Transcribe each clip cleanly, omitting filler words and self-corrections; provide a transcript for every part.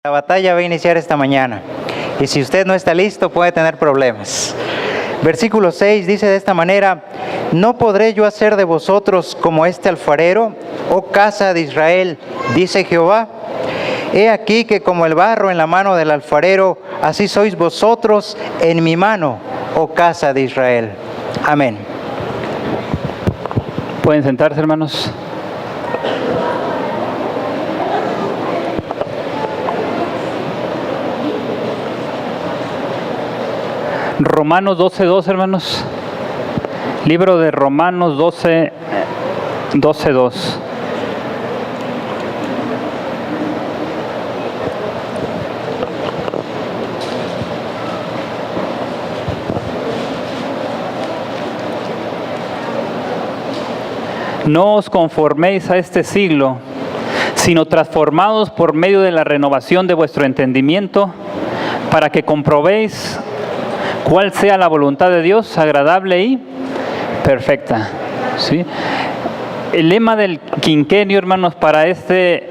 La batalla va a iniciar esta mañana y si usted no está listo puede tener problemas. Versículo 6 dice de esta manera: ¿no podré yo hacer de vosotros como este alfarero, oh casa de Israel? Dice Jehová. He aquí que como el barro en la mano del alfarero, así sois vosotros en mi mano, oh casa de Israel. Amén. Pueden sentarse, hermanos. Romanos 12:2, hermanos. Libro de Romanos 12:2. No os conforméis a este siglo, sino transformados por medio de la renovación de vuestro entendimiento, para que comprobéis cuál sea la voluntad de Dios, agradable y perfecta. ¿Sí? El lema del quinquenio, hermanos, para estos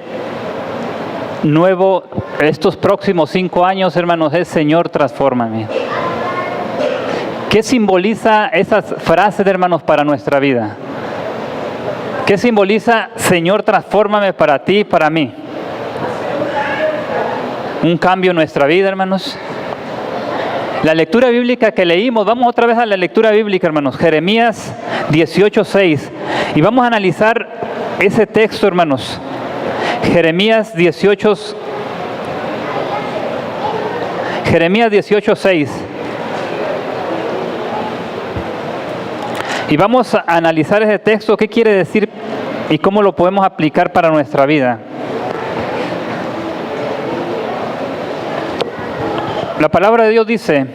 próximos 5 años, hermanos, es: Señor, transfórmame. ¿Qué simboliza esas frases, hermanos, para nuestra vida? ¿Qué simboliza Señor, transfórmame para ti y para mí? Un cambio en nuestra vida, hermanos. La lectura bíblica que leímos, vamos otra vez a la lectura bíblica, hermanos, Jeremías 18:6. Y vamos a analizar ese texto, hermanos. Jeremías 18:6. Y vamos a analizar ese texto, qué quiere decir y cómo lo podemos aplicar para nuestra vida. La palabra de Dios dice: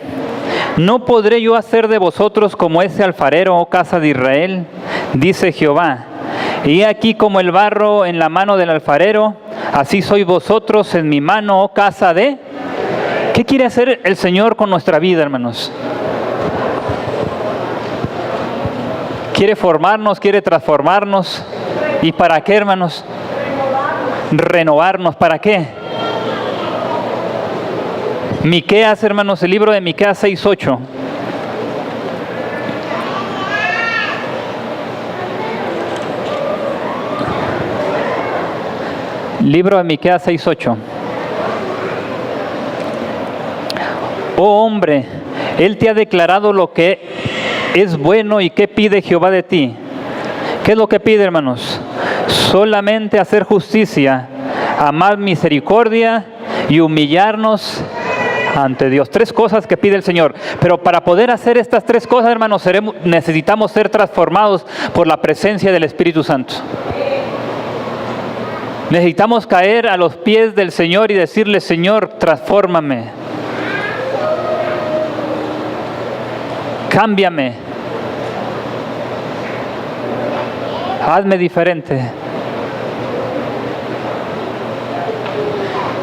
¿no podré yo hacer de vosotros como ese alfarero, oh casa de Israel? Dice Jehová. Y he aquí como el barro en la mano del alfarero, así sois vosotros en mi mano, oh casa de... ¿Qué quiere hacer el Señor con nuestra vida, hermanos? Quiere formarnos, quiere transformarnos. ¿Y para qué, hermanos? Renovarnos. ¿Para qué? Miqueas, hermanos, el libro de Miqueas 6:8. Libro de Miqueas 6:8. Oh hombre, Él te ha declarado lo que es bueno. ¿Y qué pide Jehová de ti? ¿Qué es lo que pide, hermanos? Solamente hacer justicia, amar misericordia y humillarnos ante Dios. 3 cosas que pide el Señor. Pero para poder hacer estas 3 cosas, hermanos, necesitamos ser transformados por la presencia del Espíritu Santo. Necesitamos caer a los pies del Señor y decirle: Señor, transfórmame. Cámbiame. Hazme diferente.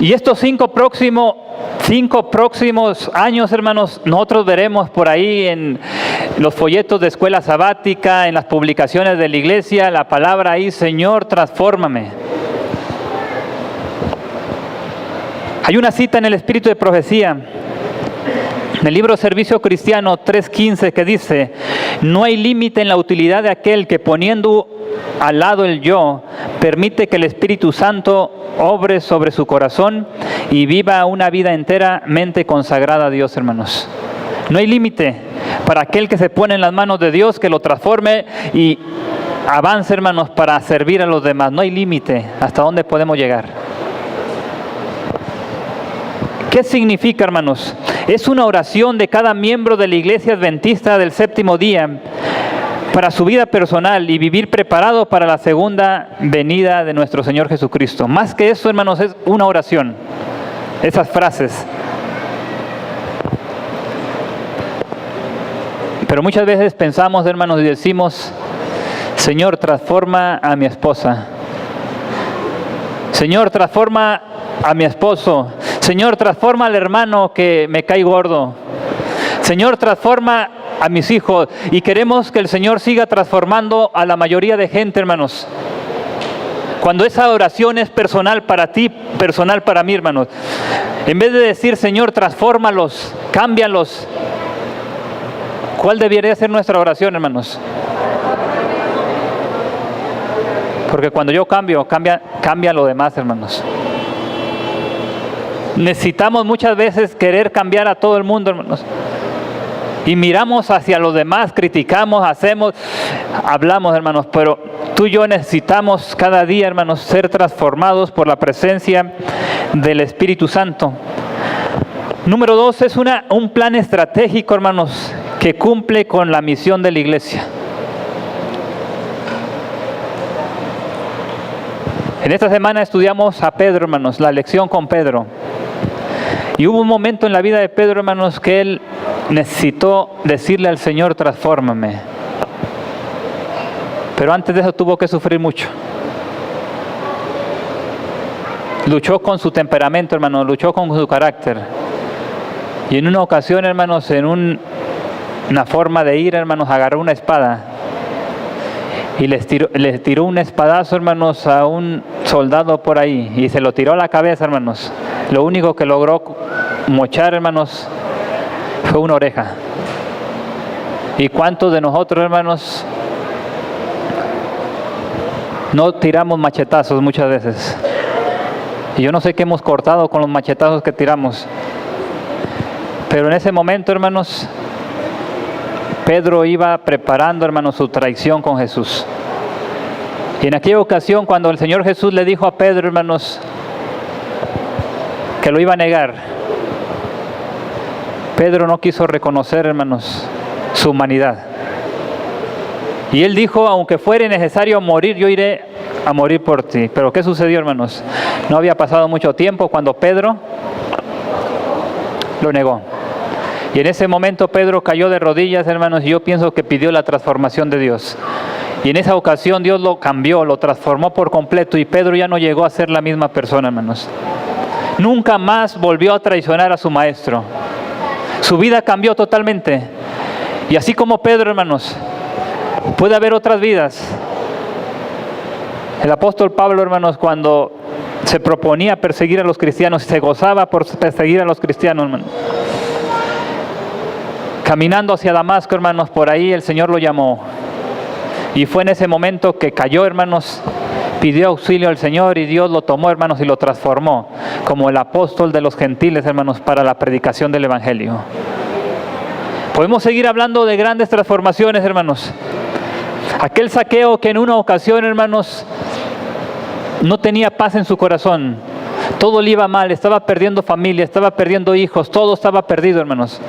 Y estos 5 próximos años, hermanos, nosotros veremos por ahí en los folletos de escuela sabática, en las publicaciones de la iglesia, la palabra ahí: Señor, transfórmame. Hay una cita en el Espíritu de Profecía, en el libro Servicio Cristiano 3:15, que dice: no hay límite en la utilidad de aquel que, poniendo al lado el yo, permite que el Espíritu Santo obre sobre su corazón y viva una vida enteramente consagrada a Dios, hermanos. No hay límite para aquel que se pone en las manos de Dios, que lo transforme y avance, hermanos, para servir a los demás. No hay límite hasta dónde podemos llegar. ¿Qué significa, hermanos? Es una oración de cada miembro de la Iglesia Adventista del Séptimo Día para su vida personal y vivir preparado para la segunda venida de nuestro Señor Jesucristo. Más que eso, hermanos, es una oración. Esas frases. Pero muchas veces pensamos, hermanos, y decimos: Señor, transforma a mi esposa. Señor, transforma a mi esposo. Señor, transforma al hermano que me cae gordo. Señor, transforma a mis hijos. Y queremos que el Señor siga transformando a la mayoría de gente, hermanos. Cuando esa oración es personal para ti, personal para mí, hermanos. En vez de decir, Señor, transfórmalos, cámbialos. ¿Cuál debería ser nuestra oración, hermanos? Porque cuando yo cambio, cambia lo demás, hermanos. Necesitamos muchas veces querer cambiar a todo el mundo, hermanos. Y miramos hacia los demás, criticamos, hablamos, hermanos. Pero tú y yo necesitamos cada día, hermanos, ser transformados por la presencia del Espíritu Santo. Número 2, es un plan estratégico, hermanos, que cumple con la misión de la iglesia. En esta semana estudiamos a Pedro, hermanos, la lección con Pedro. Y hubo un momento en la vida de Pedro, hermanos, que él necesitó decirle al Señor, transfórmame. Pero antes de eso tuvo que sufrir mucho. Luchó con su temperamento, hermanos, luchó con su carácter. Y en una ocasión, hermanos, en una forma de ir, hermanos, agarró una espada. Y le tiró un espadazo, hermanos, a un soldado por ahí. Y se lo tiró a la cabeza, hermanos. Lo único que logró mochar, hermanos, fue una oreja. ¿Y cuántos de nosotros, hermanos, no tiramos machetazos muchas veces? Y yo no sé qué hemos cortado con los machetazos que tiramos. Pero en ese momento, hermanos, Pedro iba preparando, hermanos, su traición con Jesús. Y en aquella ocasión, cuando el Señor Jesús le dijo a Pedro, hermanos, que lo iba a negar, Pedro no quiso reconocer, hermanos, su humanidad. Y él dijo, aunque fuere necesario morir, yo iré a morir por ti. Pero ¿qué sucedió, hermanos? No había pasado mucho tiempo cuando Pedro lo negó. Y en ese momento Pedro cayó de rodillas, hermanos, y yo pienso que pidió la transformación de Dios. Y en esa ocasión Dios lo cambió, lo transformó por completo, y Pedro ya no llegó a ser la misma persona, hermanos. Nunca más volvió a traicionar a su maestro. Su vida cambió totalmente. Y así como Pedro, hermanos, puede haber otras vidas. El apóstol Pablo, hermanos, cuando se proponía perseguir a los cristianos, se gozaba por perseguir a los cristianos, hermanos. Caminando hacia Damasco, hermanos, por ahí el Señor lo llamó. Y fue en ese momento que cayó, hermanos, pidió auxilio al Señor y Dios lo tomó, hermanos, y lo transformó como el apóstol de los gentiles, hermanos, para la predicación del Evangelio. Podemos seguir hablando de grandes transformaciones, hermanos. Aquel Zaqueo que en una ocasión, hermanos, no tenía paz en su corazón. Todo le iba mal, estaba perdiendo familia, estaba perdiendo hijos, todo estaba perdido, hermanos.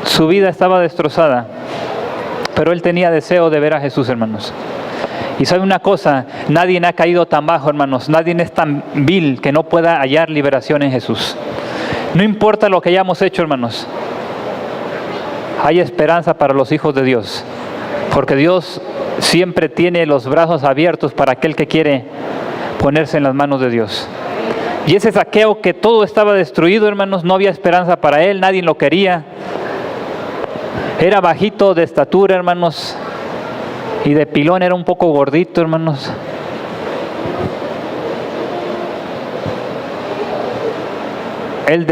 Su vida estaba destrozada, pero él tenía deseo de ver a Jesús, hermanos. Y sabe una cosa, nadie ha caído tan bajo, hermanos, nadie es tan vil que no pueda hallar liberación en Jesús. No importa lo que hayamos hecho, hermanos, hay esperanza para los hijos de Dios, porque Dios siempre tiene los brazos abiertos para aquel que quiere ponerse en las manos de Dios. Y ese Zaqueo que todo estaba destruido, hermanos, no había esperanza para él, nadie lo quería. Era bajito de estatura, hermanos, y de pilón era un poco gordito, hermanos. Él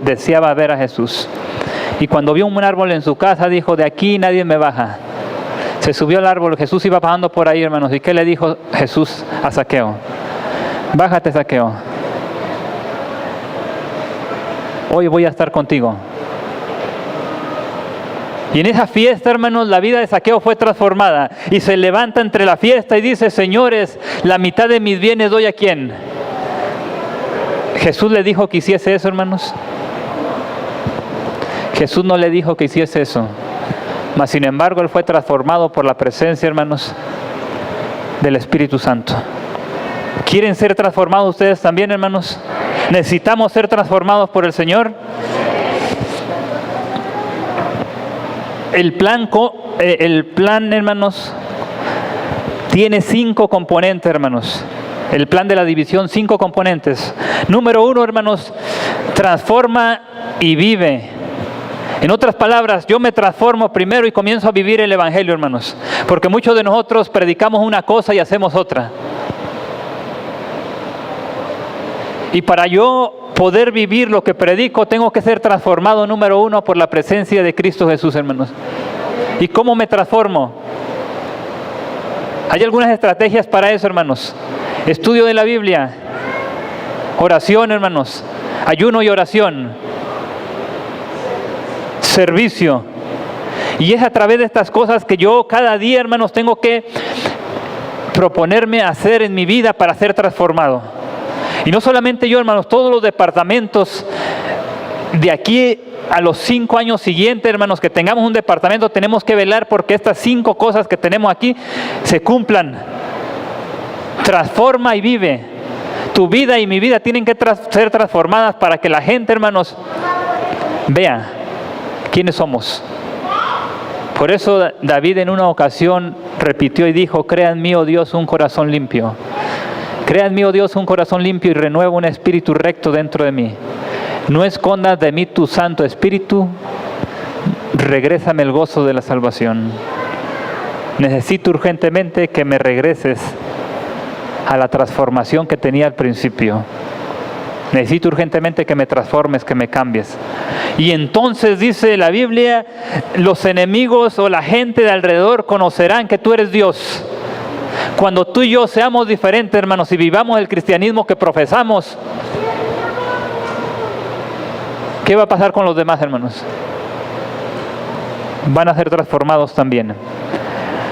deseaba ver a Jesús. Y cuando vio un árbol en su casa, dijo, de aquí nadie me baja. Se subió al árbol, Jesús iba bajando por ahí, hermanos. ¿Y qué le dijo Jesús a Zaqueo? Bájate, Zaqueo. Hoy voy a estar contigo. Y en esa fiesta, hermanos, la vida de Zaqueo fue transformada. Y se levanta entre la fiesta y dice, señores, la mitad de mis bienes doy a ¿quién? Jesús le dijo que hiciese eso, hermanos. Jesús no le dijo que hiciese eso. Mas sin embargo, él fue transformado por la presencia, hermanos, del Espíritu Santo. ¿Quieren ser transformados ustedes también, hermanos? ¿Necesitamos ser transformados por el Señor? El plan, hermanos, tiene 5 componentes, hermanos. El plan de la división, 5 componentes. Número 1, hermanos, transforma y vive. En otras palabras, yo me transformo primero y comienzo a vivir el Evangelio, hermanos. Porque muchos de nosotros predicamos una cosa y hacemos otra. Y para yo poder vivir lo que predico, tengo que ser transformado, número uno, por la presencia de Cristo Jesús, hermanos. ¿Y cómo me transformo? Hay algunas estrategias para eso, hermanos. Estudio de la Biblia, oración, hermanos, ayuno y oración, servicio. Y es a través de estas cosas que yo cada día, hermanos, tengo que proponerme hacer en mi vida para ser transformado. Y no solamente yo, hermanos, todos los departamentos de aquí a los 5 años siguientes, hermanos, que tengamos un departamento, tenemos que velar porque estas 5 cosas que tenemos aquí se cumplan. Transforma y vive. Tu vida y mi vida tienen que ser transformadas para que la gente, hermanos, vea quiénes somos. Por eso David en una ocasión repitió y dijo: crea en mí, oh Dios, un corazón limpio. Crea en mí, oh Dios, un corazón limpio y renueva un espíritu recto dentro de mí. No escondas de mí tu Santo Espíritu, regrésame el gozo de la salvación. Necesito urgentemente que me regreses a la transformación que tenía al principio. Necesito urgentemente que me transformes, que me cambies. Y entonces dice la Biblia, los enemigos o la gente de alrededor conocerán que tú eres Dios. Cuando tú y yo seamos diferentes, hermanos, y vivamos el cristianismo que profesamos, ¿qué va a pasar con los demás, hermanos? Van a ser transformados también.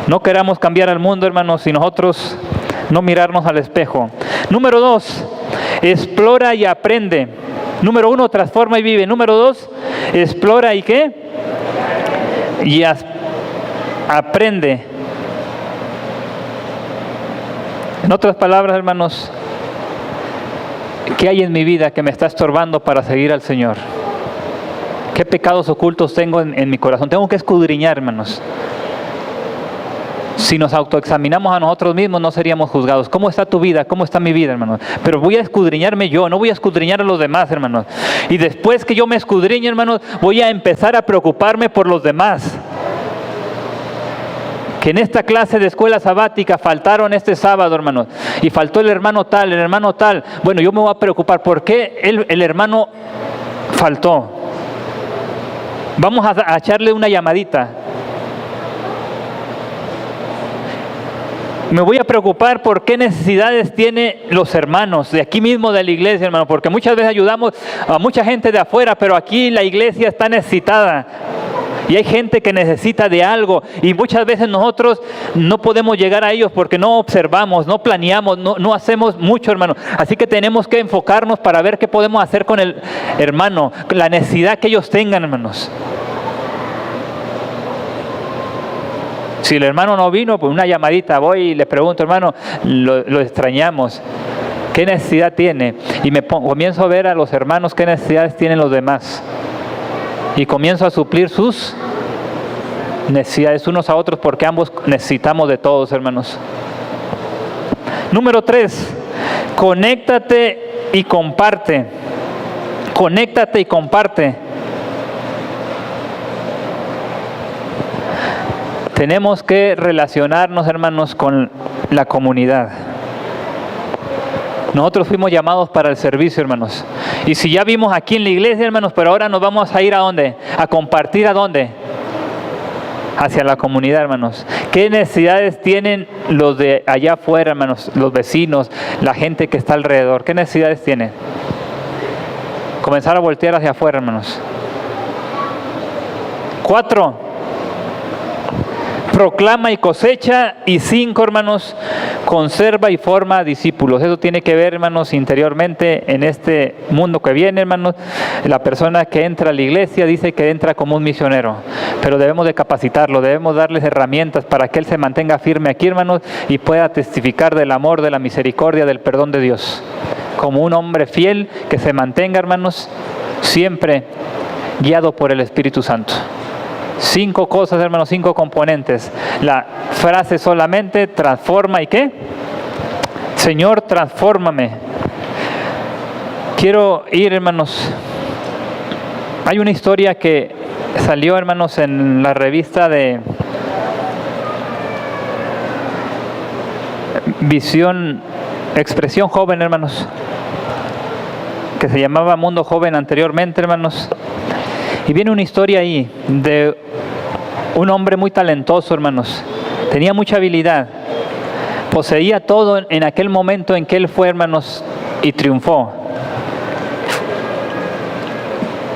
No queramos cambiar al mundo, hermanos, y nosotros no mirarnos al espejo. Número 2, explora y aprende. Número 1, transforma y vive. Número 2, explora y ¿qué? Y aprende. En otras palabras, hermanos, ¿qué hay en mi vida que me está estorbando para seguir al Señor? ¿Qué pecados ocultos tengo en mi corazón? Tengo que escudriñar, hermanos. Si nos autoexaminamos a nosotros mismos, no seríamos juzgados. ¿Cómo está tu vida? ¿Cómo está mi vida, hermanos? Pero voy a escudriñarme yo, no voy a escudriñar a los demás, hermanos. Y después que yo me escudriñe, hermanos, voy a empezar a preocuparme por los demás. Que en esta clase de escuela sabática faltaron este sábado, hermanos, y faltó el hermano tal, el hermano tal. Bueno, yo me voy a preocupar. ¿Por qué el hermano faltó? Vamos a echarle una llamadita. Me voy a preocupar por qué necesidades tienen los hermanos de aquí mismo de la iglesia, hermano, porque muchas veces ayudamos a mucha gente de afuera, pero aquí la iglesia está necesitada. Y hay gente que necesita de algo y muchas veces nosotros no podemos llegar a ellos porque no observamos, no planeamos, no hacemos mucho, hermano. Así que tenemos que enfocarnos para ver qué podemos hacer con el hermano, la necesidad que ellos tengan, hermanos. Si el hermano no vino, pues una llamadita, voy y le pregunto, hermano, lo extrañamos, ¿qué necesidad tiene? Y comienzo a ver a los hermanos qué necesidades tienen los demás. Y comienzo a suplir sus necesidades unos a otros porque ambos necesitamos de todos, hermanos. Número 3, conéctate y comparte. Conéctate y comparte. Tenemos que relacionarnos, hermanos, con la comunidad. Nosotros fuimos llamados para el servicio, hermanos. Y si ya vimos aquí en la iglesia, hermanos, pero ahora nos vamos a ir ¿a dónde? A compartir ¿a dónde? Hacia la comunidad, hermanos. ¿Qué necesidades tienen los de allá afuera, hermanos? Los vecinos, la gente que está alrededor. ¿Qué necesidades tienen? Comenzar a voltear hacia afuera, hermanos. 4. Proclama y cosecha. Y 5, hermanos, conserva y forma discípulos. Eso tiene que ver, hermanos, interiormente en este mundo que viene, hermanos. La persona que entra a la iglesia dice que entra como un misionero, pero debemos de capacitarlo, debemos darles herramientas para que él se mantenga firme aquí, hermanos, y pueda testificar del amor, de la misericordia, del perdón de Dios. Como un hombre fiel que se mantenga, hermanos, siempre guiado por el Espíritu Santo. 5 cosas, hermanos, 5 componentes. La frase solamente, transforma y ¿qué? Señor, transfórmame. Quiero ir, hermanos. Hay una historia que salió, hermanos, en la revista de Visión, Expresión Joven, hermanos, que se llamaba Mundo Joven anteriormente, hermanos. Y viene una historia ahí de un hombre muy talentoso, hermanos. Tenía mucha habilidad. Poseía todo en aquel momento en que él fue, hermanos, y triunfó.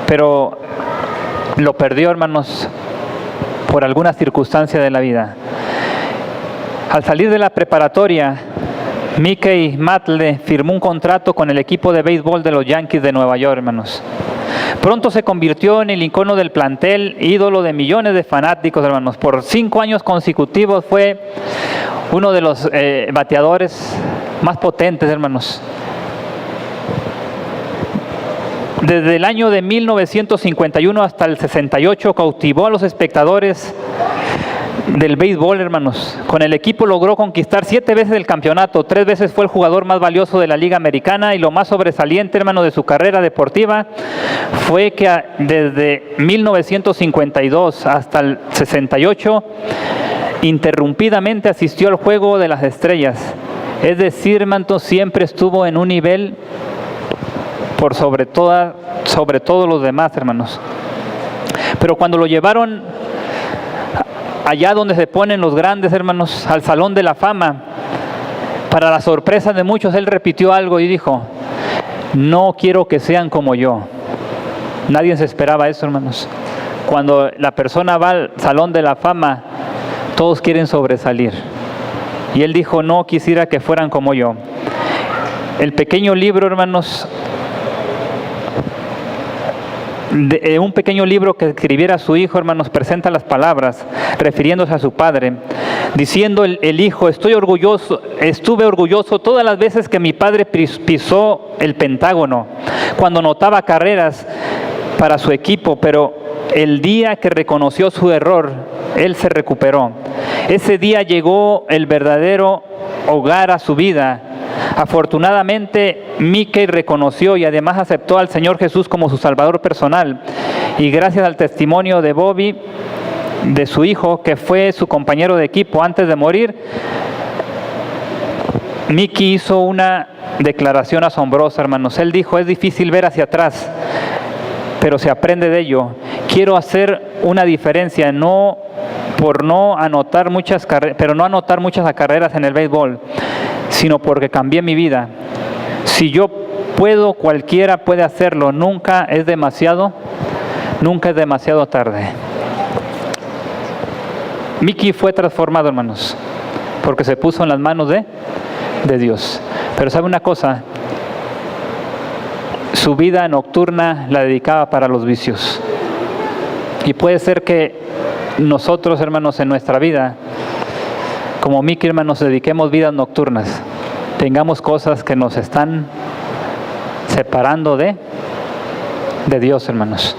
Pero lo perdió, hermanos, por alguna circunstancia de la vida. Al salir de la preparatoria, Mickey Mantle firmó un contrato con el equipo de béisbol de los Yankees de Nueva York, hermanos. Pronto se convirtió en el icono del plantel, ídolo de millones de fanáticos, hermanos. Por 5 años consecutivos fue uno de los bateadores más potentes, hermanos. Desde el año de 1951 hasta el 68 cautivó a los espectadores del béisbol, hermanos. Con el equipo logró conquistar 7 veces el campeonato, 3 veces fue el jugador más valioso de la Liga Americana, y lo más sobresaliente, hermano, de su carrera deportiva fue que desde 1952 hasta el 68 interrumpidamente asistió al Juego de las Estrellas. Es decir, hermano, siempre estuvo en un nivel por sobre todos los demás, hermanos. Pero cuando lo llevaron allá donde se ponen los grandes, hermanos, al Salón de la Fama, para la sorpresa de muchos, él repitió algo y dijo: no quiero que sean como yo. Nadie se esperaba eso, hermanos. Cuando la persona va al Salón de la Fama, todos quieren sobresalir. Y él dijo: no quisiera que fueran como yo. El pequeño libro, hermanos, un pequeño libro que escribiera su hijo, hermanos, presenta las palabras refiriéndose a su padre, diciendo el hijo: estuve orgulloso todas las veces que mi padre pisó el Pentágono, cuando anotaba carreras para su equipo, pero el día que reconoció su error, él se recuperó. Ese día llegó el verdadero hogar a su vida. Afortunadamente, Mickey reconoció y además aceptó al Señor Jesús como su Salvador personal. Y gracias al testimonio de Bobby, de su hijo, que fue su compañero de equipo antes de morir, Mickey hizo una declaración asombrosa, hermanos. Él dijo: es difícil ver hacia atrás, pero se aprende de ello. Quiero hacer una diferencia, por no anotar muchas carreras en el béisbol, sino porque cambié mi vida. Si yo puedo, cualquiera puede hacerlo. Nunca es demasiado tarde. Mickey fue transformado, hermanos, porque se puso en las manos de Dios. Pero ¿sabe una cosa? Su vida nocturna la dedicaba para los vicios. Y puede ser que nosotros, hermanos, en nuestra vida, como Mickey, hermanos, dediquemos vidas nocturnas. Tengamos cosas que nos están separando de Dios, hermanos.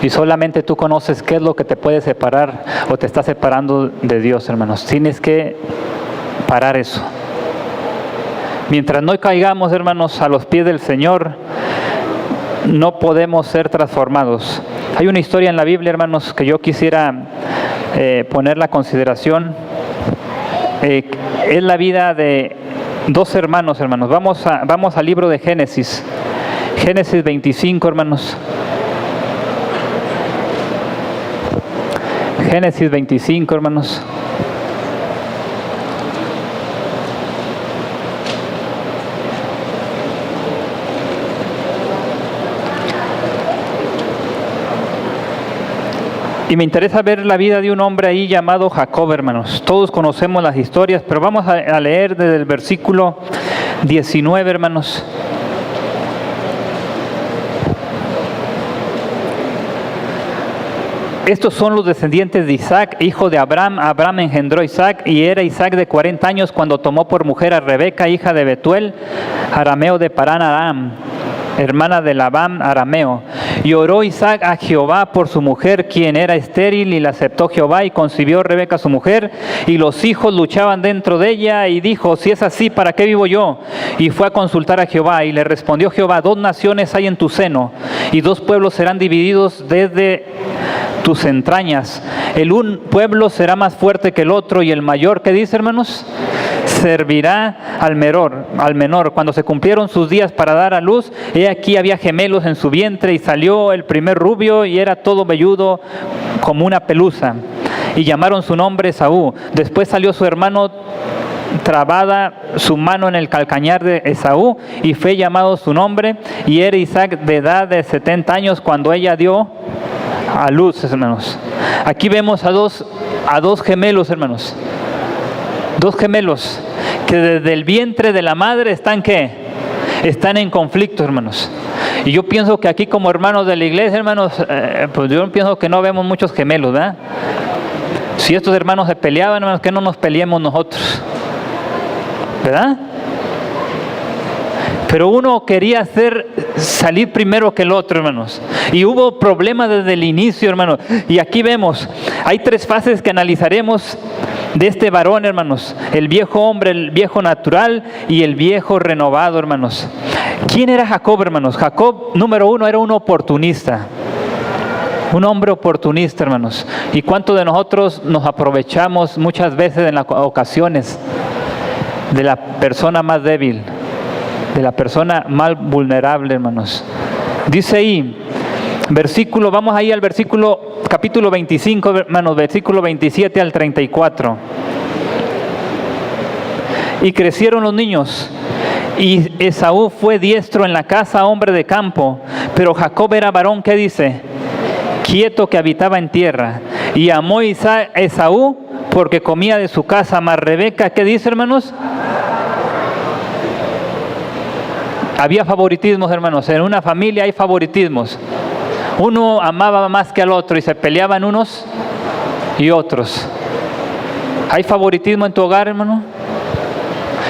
Y solamente tú conoces qué es lo que te puede separar o te está separando de Dios, hermanos. Tienes que parar eso. Mientras no caigamos, hermanos, a los pies del Señor, no podemos ser transformados. Hay una historia en la Biblia, hermanos, que yo quisiera ponerla a consideración. Es la vida de 2 hermanos, hermanos. Vamos al libro de Génesis. Génesis 25, hermanos. Génesis 25, hermanos. Y me interesa ver la vida de un hombre ahí llamado Jacob, hermanos. Todos conocemos las historias, pero vamos a leer desde el versículo 19, hermanos. Estos son los descendientes de Isaac, hijo de Abraham. Abraham engendró a Isaac, y era Isaac de 40 años cuando tomó por mujer a Rebeca, hija de Betuel, arameo de Parán Aram, hermana de Labán arameo. Y oró Isaac a Jehová por su mujer, quien era estéril, y la aceptó Jehová, y concibió Rebeca su mujer, y los hijos luchaban dentro de ella, y dijo: si es así, ¿para qué vivo yo? Y fue a consultar a Jehová, y le respondió Jehová: 2 naciones hay en tu seno, y 2 pueblos serán divididos tus entrañas. El un pueblo será más fuerte que el otro, y el mayor, ¿qué dice, hermanos? Servirá al menor. Cuando se cumplieron sus días para dar a luz, he aquí había gemelos en su vientre, y salió el primer rubio y era todo velludo como una pelusa, y llamaron su nombre Esaú. Después salió su hermano, trabada su mano en el calcañar de Esaú, y fue llamado su nombre, y era Isaac de edad de 70 años cuando ella dio a luz, hermanos. Aquí vemos a dos gemelos, hermanos. Dos gemelos que desde el vientre de la madre están, ¿qué? Están en conflicto, hermanos. Y yo pienso que aquí, como hermanos de la iglesia, hermanos, pues yo pienso que no vemos muchos gemelos, ¿verdad? Si estos hermanos se peleaban, hermanos, que no nos peleemos nosotros, ¿verdad? Pero uno quería salir primero que el otro, hermanos. Y hubo problemas desde el inicio, hermanos. Y aquí vemos, hay 3 fases que analizaremos de este varón, hermanos. El viejo hombre, el viejo natural y el viejo renovado, hermanos. ¿Quién era Jacob, hermanos? Jacob, número 1, era un oportunista. Un hombre oportunista, hermanos. ¿Y cuántos de nosotros nos aprovechamos muchas veces en las ocasiones de la persona más débil, de la persona más vulnerable, hermanos? Dice ahí, vamos ahí al versículo, capítulo 25, hermanos, versículo 27 al 34. Y crecieron los niños, y Esaú fue diestro en la casa, hombre de campo, pero Jacob era varón, ¿qué dice? Quieto, que habitaba en tierra. Y amó Esaú porque comía de su casa, mas Rebeca, ¿qué dice, hermanos? Había favoritismos, hermanos. En una familia hay favoritismos. Uno amaba más que al otro y se peleaban unos y otros. ¿Hay favoritismo en tu hogar, hermano?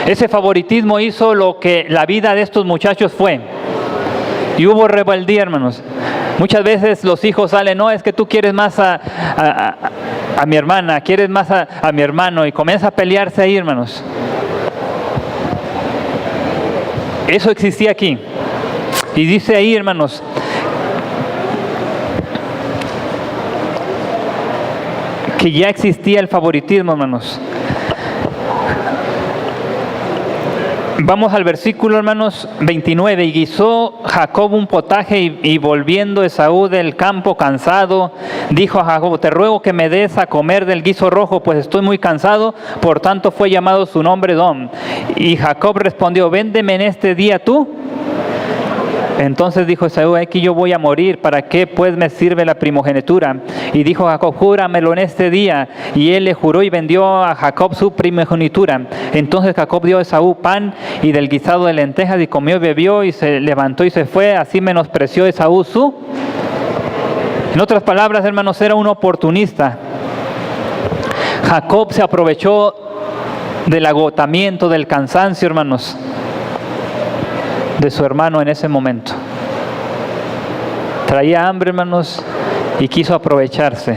Ese favoritismo hizo lo que la vida de estos muchachos fue. Y hubo rebeldía, hermanos. Muchas veces los hijos salen, no, es que tú quieres más a mi hermana, quieres más a mi hermano, y comienza a pelearse ahí, hermanos. Eso existía aquí. Y dice ahí, hermanos, que ya existía el favoritismo, hermanos. Vamos al versículo, hermanos, 29. Y guisó Jacob un potaje, y volviendo Esaú del campo cansado, dijo a Jacob: te ruego que me des a comer del guiso rojo, pues estoy muy cansado. Por tanto fue llamado su nombre Edom. Y Jacob respondió: véndeme en este día tú. Entonces dijo Esaú: aquí yo voy a morir, ¿para qué pues me sirve la primogenitura? Y dijo Jacob: júramelo en este día. Y él le juró y vendió a Jacob su primogenitura. Entonces Jacob dio a Esaú pan y del guisado de lentejas, y comió y bebió, y se levantó y se fue. Así menospreció Esaú su... En otras palabras, hermanos, era un oportunista. Jacob se aprovechó del agotamiento, del cansancio, hermanos, de su hermano en ese momento. Traía hambre, hermanos, y quiso aprovecharse.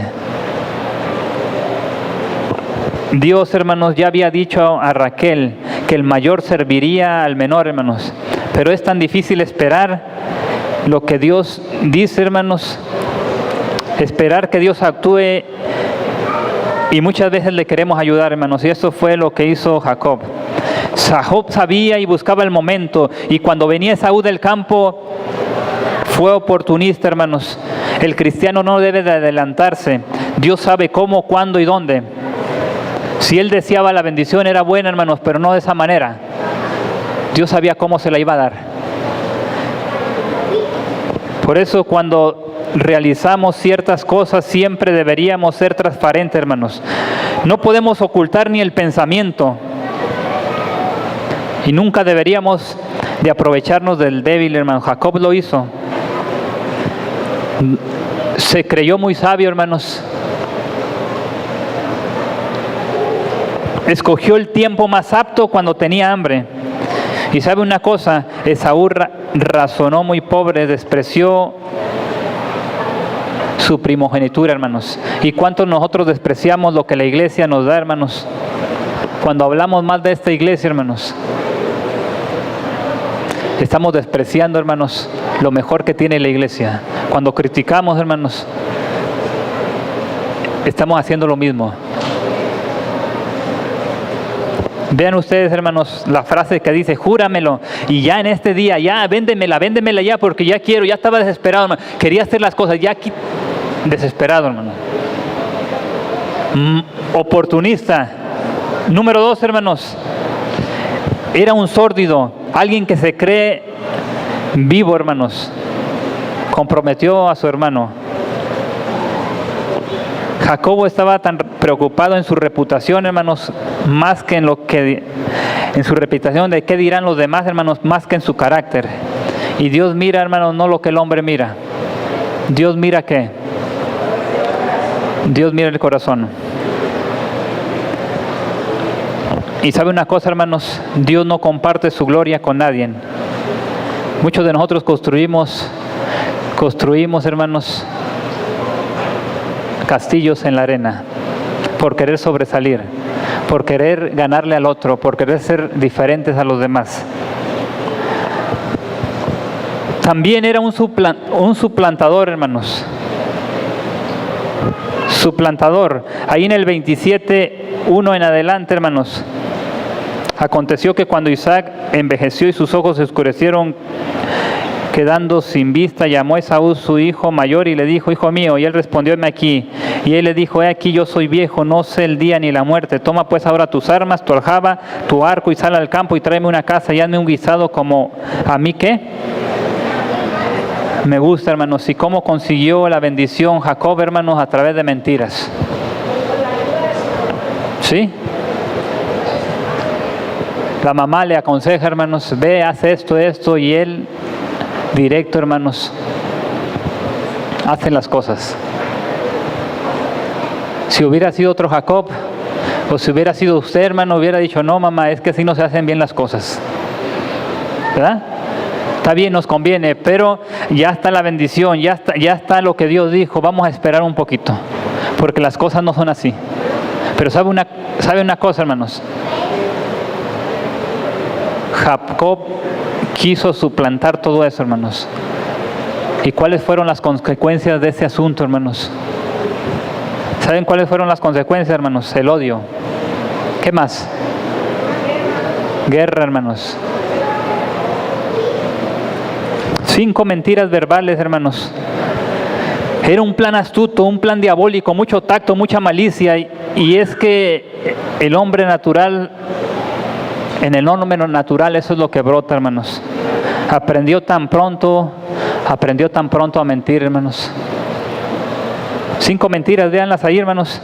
Dios, hermanos, ya había dicho a Raquel que el mayor serviría al menor, hermanos. Pero es tan difícil esperar lo que Dios dice, hermanos. Esperar que Dios actúe, y muchas veces le queremos ayudar, hermanos. Y eso fue lo que hizo Jacob. Jacob sabía y buscaba el momento, y cuando venía Esaú del campo fue oportunista, hermanos. El cristiano no debe de adelantarse. Dios sabe cómo, cuándo y dónde. Si él deseaba la bendición, era buena, hermanos, pero no de esa manera. Dios sabía cómo se la iba a dar. Por eso, cuando realizamos ciertas cosas, siempre deberíamos ser transparentes, hermanos. No podemos ocultar ni el pensamiento. Y nunca deberíamos de aprovecharnos del débil, hermano. Jacob lo hizo. Se creyó muy sabio, hermanos. Escogió el tiempo más apto cuando tenía hambre. Y sabe una cosa, Esaú razonó muy pobre, despreció su primogenitura, hermanos. ¿Y cuántos nosotros despreciamos lo que la iglesia nos da, hermanos? Cuando hablamos mal de esta iglesia, hermanos, estamos despreciando, hermanos, lo mejor que tiene la iglesia. Cuando criticamos, hermanos, estamos haciendo lo mismo. Vean ustedes, hermanos, la frase que dice, júramelo, y ya en este día, ya, véndemela ya, porque ya quiero, ya estaba desesperado, hermano. Quería hacer las cosas, ya aquí, desesperado, hermano. Oportunista. Número 2, hermanos, era un sórdido, alguien que se cree vivo, hermanos. Comprometió a su hermano. Jacobo estaba tan preocupado en su reputación, hermanos, más que en su reputación de qué dirán los demás, hermanos, más que en su carácter. Y Dios mira, hermanos, no lo que el hombre mira. Dios mira ¿qué? Dios mira el corazón. Y sabe una cosa, hermanos, Dios no comparte su gloria con nadie. Muchos de nosotros construimos, hermanos, castillos en la arena, por querer sobresalir, por querer ganarle al otro, por querer ser diferentes a los demás. También era un suplantador, hermanos. Suplantador. Ahí en el 27:1 en adelante, hermanos. Aconteció que cuando Isaac envejeció y sus ojos se oscurecieron, quedando sin vista, llamó a Esaú su hijo mayor y le dijo, hijo mío, y él respondió, heme aquí. Y él le dijo, he aquí, yo soy viejo, no sé el día ni la muerte. Toma pues ahora tus armas, tu aljaba, tu arco, y sal al campo y tráeme una caza y hazme un guisado como a mí, ¿qué? Me gusta, hermanos. ¿Y cómo consiguió la bendición Jacob, hermanos? A través de mentiras. ¿Sí? La mamá le aconseja, hermanos, ve, haz esto, y él, directo, hermanos, hace las cosas. Si hubiera sido otro Jacob, o si hubiera sido usted, hermano, hubiera dicho, no, mamá, es que así no se hacen bien las cosas. ¿Verdad? Está bien, nos conviene, pero ya está la bendición, ya está lo que Dios dijo, vamos a esperar un poquito, porque las cosas no son así. Pero sabe una cosa, hermanos, Jacob quiso suplantar todo eso, hermanos. ¿Y cuáles fueron las consecuencias de ese asunto, hermanos? ¿Saben cuáles fueron las consecuencias, hermanos? El odio. ¿Qué más? Guerra, hermanos. 5 mentiras verbales, hermanos. Era un plan astuto, un plan diabólico, mucho tacto, mucha malicia. Y es que el hombre natural, en el hombre natural, eso es lo que brota, hermanos. Aprendió tan pronto a mentir, hermanos. 5 mentiras, véanlas ahí, hermanos.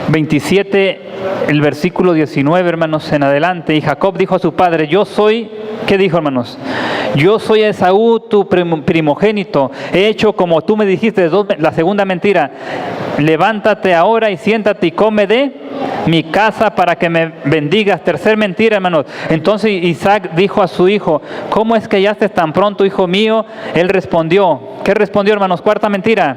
27, el versículo 19, hermanos, en adelante. Y Jacob dijo a su padre, yo soy, ¿qué dijo, hermanos? Yo soy Esaú, tu primogénito. He hecho como tú me dijiste. La segunda mentira. Levántate ahora y siéntate y come de mi casa para que me bendigas. Tercer mentira, hermanos. Entonces Isaac dijo a su hijo, ¿cómo es que hallaste tan pronto, hijo mío? Él respondió. ¿Qué respondió, hermanos? Cuarta mentira.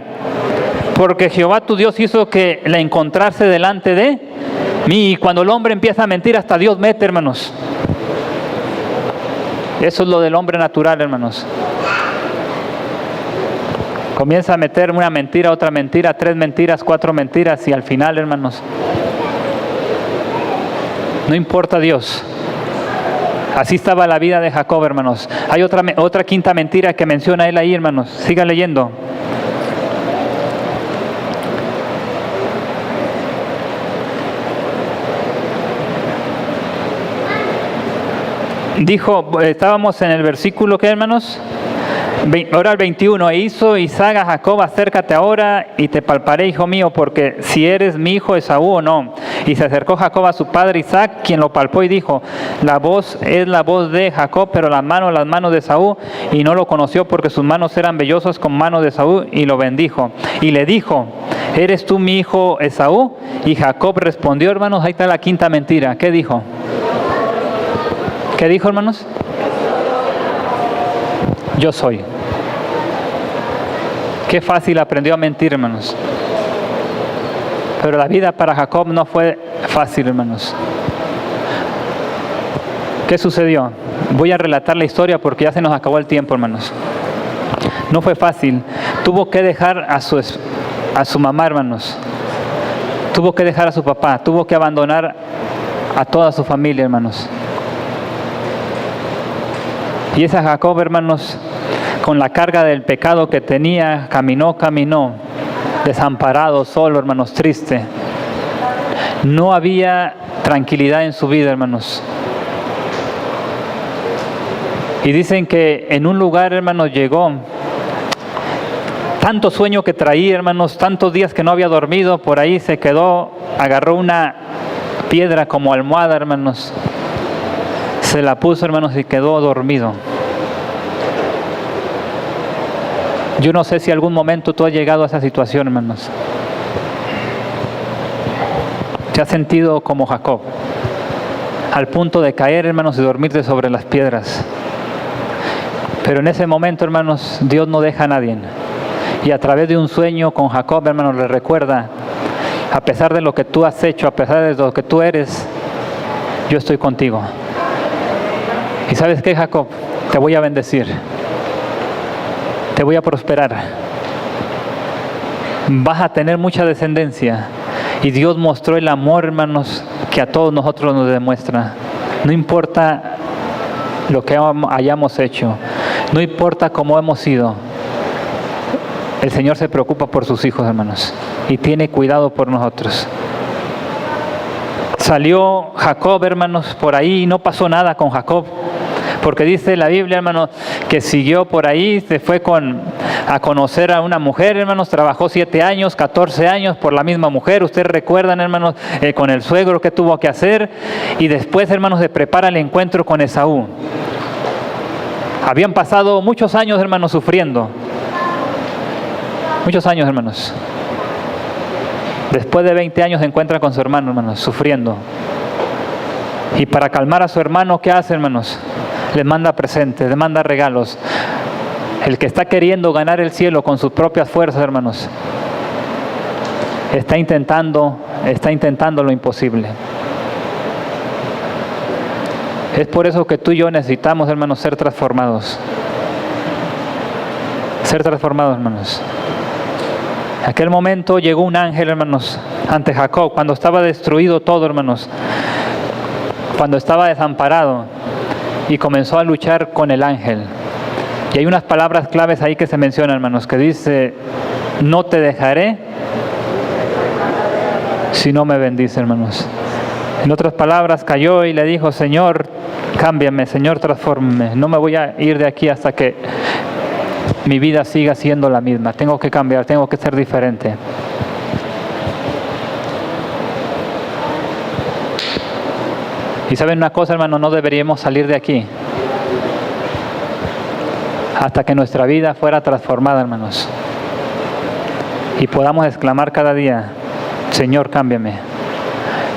Porque Jehová tu Dios hizo que la encontrase delante de mí. Y cuando el hombre empieza a mentir, hasta Dios mete, hermanos. Eso es lo del hombre natural, hermanos. Comienza a meter una mentira, otra mentira, 3 mentiras, 4 mentiras, y al final, hermanos, no importa Dios. Así estaba la vida de Jacob, hermanos. Hay otra quinta mentira que menciona él ahí, hermanos. Sigan leyendo. Dijo, estábamos en el versículo, ¿qué, hermanos? Ahora el 21, e hizo Isaac a Jacob, acércate ahora y te palparé, hijo mío, porque si eres mi hijo Esaú o no. Y se acercó Jacob a su padre Isaac, quien lo palpó y dijo, la voz es la voz de Jacob, pero las manos de Esaú, y no lo conoció porque sus manos eran vellosas como manos de Esaú, y lo bendijo. Y le dijo, ¿eres tú mi hijo Esaú? Y Jacob respondió, hermanos, ahí está la quinta mentira. ¿Qué dijo? ¿Qué dijo, hermanos? Yo soy. Qué fácil aprendió a mentir, hermanos. Pero la vida para Jacob no fue fácil, hermanos. ¿Qué sucedió? Voy a relatar la historia porque ya se nos acabó el tiempo, hermanos. No fue fácil. Tuvo que dejar a a su mamá, hermanos. Tuvo que dejar a su papá, tuvo que abandonar a toda su familia, hermanos. Y ese Jacob, hermanos, con la carga del pecado que tenía, caminó, desamparado, solo, hermanos, triste. No había tranquilidad en su vida, hermanos. Y dicen que en un lugar, hermanos, llegó. Tanto sueño que traía, hermanos, tantos días que no había dormido, por ahí se quedó, agarró una piedra como almohada, hermanos. Se la puso, hermanos, y quedó dormido. Yo no sé si algún momento tú has llegado a esa situación, hermanos. Te has sentido como Jacob, al punto de caer, hermanos, y dormirte sobre las piedras. Pero en ese momento, hermanos, Dios no deja a nadie. Y a través de un sueño con Jacob, hermanos, le recuerda, a pesar de lo que tú has hecho, a pesar de lo que tú eres, yo estoy contigo. ¿Y sabes qué, Jacob? Te voy a bendecir. Te voy a prosperar. Vas a tener mucha descendencia. Y Dios mostró el amor, hermanos, que a todos nosotros nos demuestra. No importa lo que hayamos hecho. No importa cómo hemos sido. El Señor se preocupa por sus hijos, hermanos. Y tiene cuidado por nosotros. Salió Jacob, hermanos, por ahí y no pasó nada con Jacob. Porque dice la Biblia, hermanos, que siguió por ahí, se fue a conocer a una mujer, hermanos, trabajó 7 años, 14 años por la misma mujer. Ustedes recuerdan, hermanos, con el suegro que tuvo que hacer. Y después, hermanos, se prepara el encuentro con Esaú. Habían pasado muchos años, hermanos, sufriendo. Muchos años, hermanos. Después de 20 años se encuentra con su hermano, hermanos, sufriendo. Y para calmar a su hermano, ¿qué hace, hermanos? Le manda presentes, le manda regalos. El que está queriendo ganar el cielo con sus propias fuerzas, hermanos, está intentando lo imposible. Es por eso que tú y yo necesitamos, hermanos, ser transformados. Ser transformados, hermanos. En aquel momento llegó un ángel, hermanos, ante Jacob, cuando estaba destruido todo, hermanos, cuando estaba desamparado, y comenzó a luchar con el ángel. Y hay unas palabras claves ahí que se mencionan, hermanos, que dice: no te dejaré si no me bendice, hermanos. En otras palabras, cayó y le dijo: Señor, cámbiame, Señor, transfórmame. No me voy a ir de aquí hasta que mi vida siga siendo la misma. Tengo que cambiar, tengo que ser diferente. Y saben una cosa, hermano, no deberíamos salir de aquí hasta que nuestra vida fuera transformada, hermanos. Y podamos exclamar cada día: Señor, cámbiame.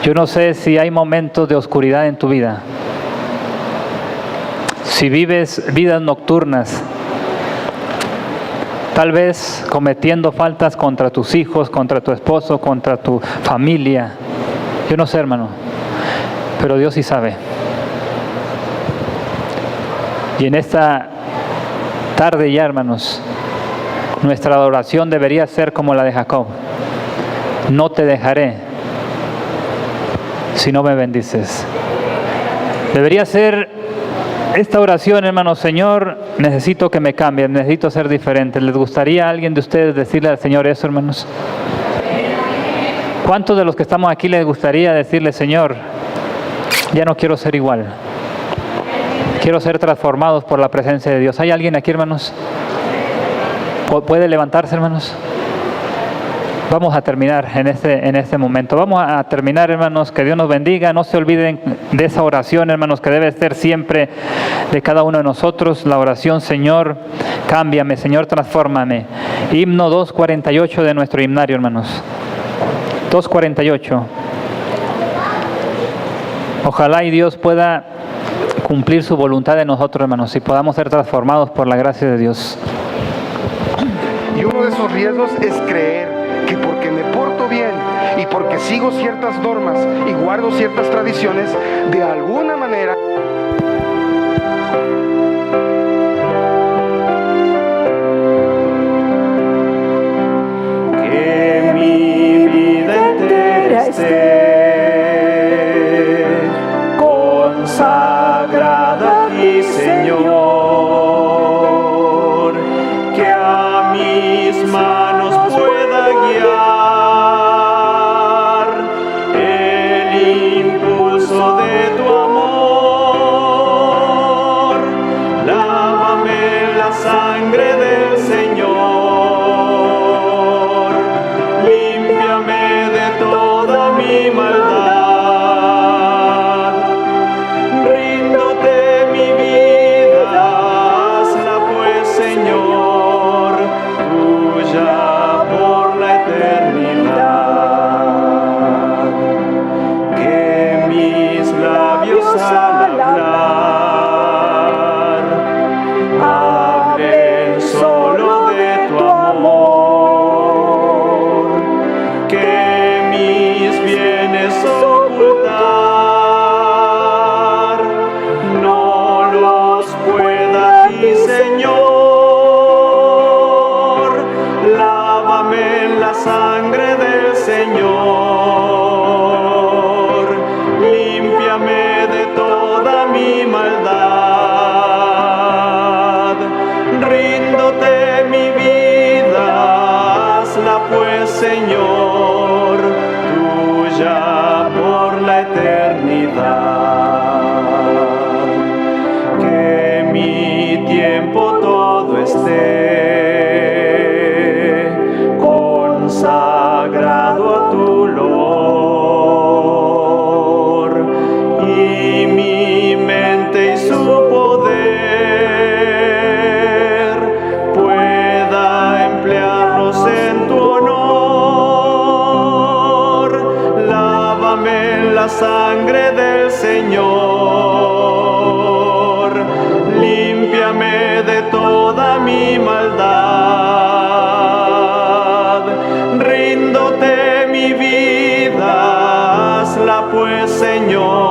Yo no sé si hay momentos de oscuridad en tu vida. Si vives vidas nocturnas, tal vez cometiendo faltas contra tus hijos, contra tu esposo, contra tu familia. Yo no sé, hermano, pero Dios sí sabe. Y en esta tarde ya, hermanos, nuestra adoración debería ser como la de Jacob: no te dejaré si no me bendices. Debería ser esta oración, hermanos: Señor, necesito que me cambien, necesito ser diferente. ¿Les gustaría a alguien de ustedes decirle al Señor eso, hermanos? ¿Cuántos de los que estamos aquí les gustaría decirle: Señor, ya no quiero ser igual, quiero ser transformados por la presencia de Dios? ¿Hay alguien aquí, hermanos? ¿Puede levantarse, hermanos? Vamos a terminar en este momento. Vamos a terminar, hermanos. Que Dios nos bendiga. No se olviden de esa oración, hermanos, que debe ser siempre de cada uno de nosotros. La oración: Señor, cámbiame, Señor, transfórmame. Himno 248 de nuestro himnario, hermanos. 248. Ojalá y Dios pueda cumplir su voluntad en nosotros, hermanos, y podamos ser transformados por la gracia de Dios. Y uno de esos riesgos es creer que porque me porto bien y porque sigo ciertas normas y guardo ciertas tradiciones, de alguna manera que sangre del Señor, límpiame de toda mi maldad. Ríndote mi vida, hazla pues, Señor, tuya por la eternidad. Que mis labios al hablar hablen solo de tu amor, que mis bienes ocultar no los pueda a ti, Señor. Lávame en la sangre del Señor, límpiame de toda mi maldad. Ríndote mi vida, hazla pues, Señor, tuya por la eternidad. Que mi tiempo todo esté consagrado a tu olor, y mi mente y su poder pueda emplearlos en tu honor. Lávame en la sangre del Señor, límpiame de toda mi maldad. Ríndote mi vida, hazla pues, Señor,